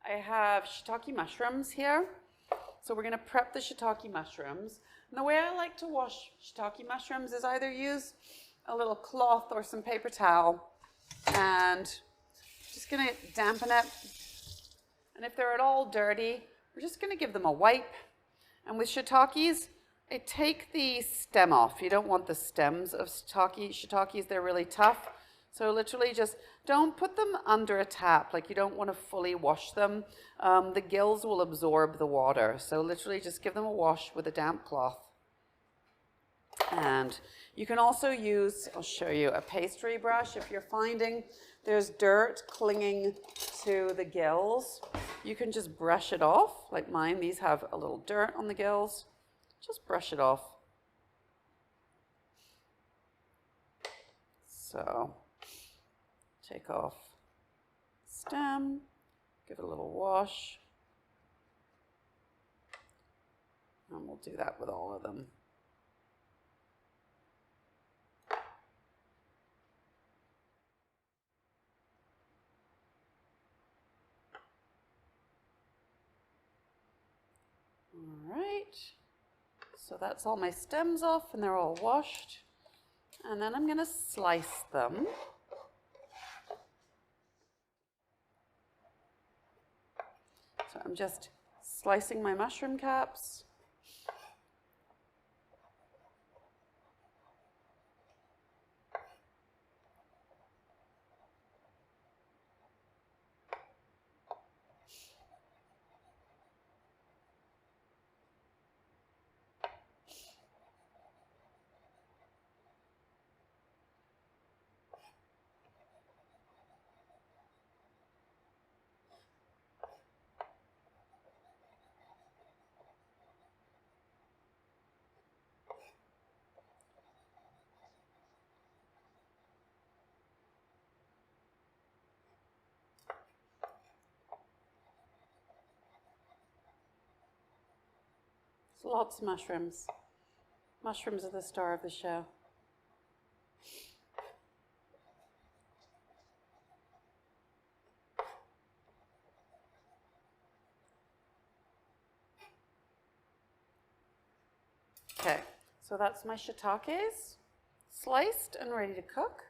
I have shiitake mushrooms here. So we're going to prep the shiitake mushrooms. And the way I like to wash shiitake mushrooms is either use a little cloth or some paper towel and just going to dampen it. And if they're at all dirty, we're just going to give them a wipe. And with shiitakes, I take the stem off. You don't want the stems of shiitakes. They're really tough. So literally just don't put them under a tap. Like, you don't want to fully wash them. The gills will absorb the water. So literally just give them a wash with a damp cloth. And you can also use, I'll show you, a pastry brush. If you're finding there's dirt clinging to the gills, you can just brush it off. Like mine, these have a little dirt on the gills. Just brush it off. So take off stem, give it a little wash, and we'll do that with all of them. All right, so that's all my stems off and they're all washed. And then I'm going to slice them. So I'm just slicing my mushroom caps. Lots of mushrooms. Mushrooms are the star of the show. Okay, so that's my shiitakes, sliced and ready to cook.